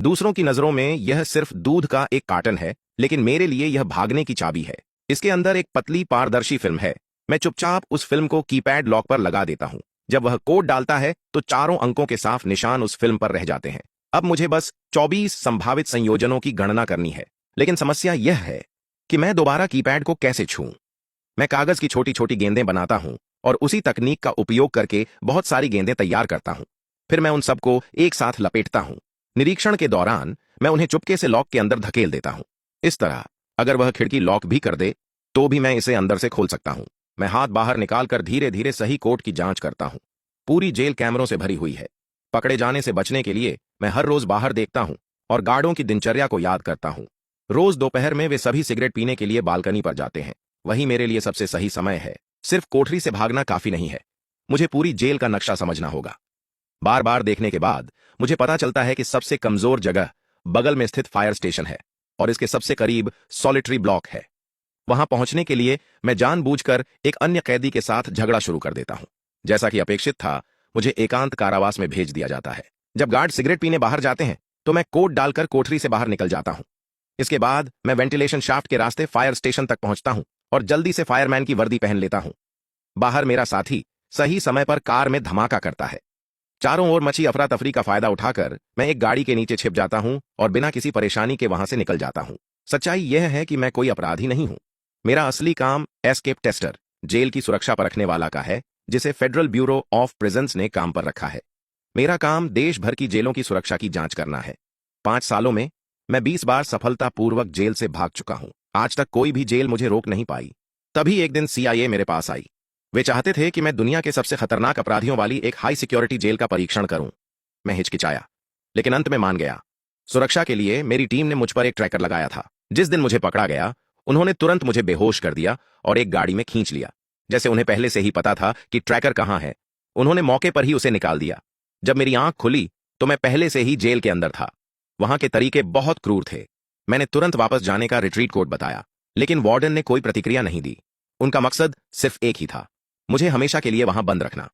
दूसरों की नजरों में यह सिर्फ दूध का एक कार्टन है, लेकिन मेरे लिए यह भागने की चाबी है। इसके अंदर एक पतली पारदर्शी फिल्म है। मैं चुपचाप उस फिल्म को कीपैड लॉक पर लगा देता हूं। जब वह कोड डालता है तो चारों अंकों के साफ निशान उस फिल्म पर रह जाते हैं। अब मुझे बस 24 संभावित संयोजनों की गणना करनी है। लेकिन समस्या यह है कि मैं दोबारा कीपैड को कैसे छूऊं। मैं कागज की छोटी छोटी गेंदें बनाता हूं और उसी तकनीक का उपयोग करके बहुत सारी गेंदें तैयार करता हूं। फिर मैं उन सबको एक साथ लपेटता हूं। निरीक्षण के दौरान मैं उन्हें चुपके से लॉक के अंदर धकेल देता हूं। इस तरह अगर वह खिड़की लॉक भी कर दे तो भी मैं इसे अंदर से खोल सकता हूं। मैं हाथ बाहर निकालकर धीरे धीरे सही कोड की जांच करता हूं। पूरी जेल कैमरों से भरी हुई है। पकड़े जाने से बचने के लिए मैं हर रोज बाहर देखता हूं और गार्डों की दिनचर्या को याद करता हूं। रोज दोपहर में वे सभी सिगरेट पीने के लिए बालकनी पर जाते हैं। वही मेरे लिए सबसे सही समय है। सिर्फ कोठरी से भागना काफी नहीं है, मुझे पूरी जेल का नक्शा समझना होगा। बार बार देखने के बाद मुझे पता चलता है कि सबसे कमजोर जगह बगल में स्थित फायर स्टेशन है और इसके सबसे करीब सॉलिटरी ब्लॉक है। वहां पहुंचने के लिए मैं जानबूझकर एक अन्य कैदी के साथ झगड़ा शुरू कर देता हूं। जैसा कि अपेक्षित था, मुझे एकांत कारावास में भेज दिया जाता है। जब गार्ड सिगरेट पीने बाहर जाते हैं तो मैं कोड डालकर कोठरी से बाहर निकल जाता हूं। इसके बाद मैं वेंटिलेशन शाफ्ट के रास्ते फायर स्टेशन तक पहुंचता हूं और जल्दी से फायरमैन की वर्दी पहन लेता हूं। बाहर मेरा साथी सही समय पर कार में धमाका करता है। चारों ओर मची अफरा तफरी का फायदा उठाकर मैं एक गाड़ी के नीचे छिप जाता हूं और बिना किसी परेशानी के वहां से निकल जाता हूं। सच्चाई यह है कि मैं कोई अपराधी नहीं हूं। मेरा असली काम एस्केप टेस्टर, जेल की सुरक्षा परखने वाला का है, जिसे फेडरल ब्यूरो ऑफ प्रिजन्स ने काम पर रखा है। मेरा काम देश भर की जेलों की सुरक्षा की जांच करना है। 5 सालों में मैं 20 बार सफलतापूर्वक जेल से भाग चुका हूं। आज तक कोई भी जेल मुझे रोक नहीं पाई। तभी एक दिन CIA मेरे पास आई। वे चाहते थे कि मैं दुनिया के सबसे खतरनाक अपराधियों वाली एक हाई सिक्योरिटी जेल का परीक्षण करूं। मैं हिचकिचाया, लेकिन अंत में मान गया। सुरक्षा के लिए मेरी टीम ने मुझ पर एक ट्रैकर लगाया था। जिस दिन मुझे पकड़ा गया, उन्होंने तुरंत मुझे बेहोश कर दिया और एक गाड़ी में खींच लिया। जैसे उन्हें पहले से ही पता था कि ट्रैकर कहां है, उन्होंने मौके पर ही उसे निकाल दिया। जब मेरी आंख खुली तो मैं पहले से ही जेल के अंदर था। वहां के तरीके बहुत क्रूर थे। मैंने तुरंत वापस जाने का रिट्रीट कोड बताया, लेकिन वार्डन ने कोई प्रतिक्रिया नहीं दी। उनका मकसद सिर्फ एक ही था, मुझे हमेशा के लिए वहां बंद रखना।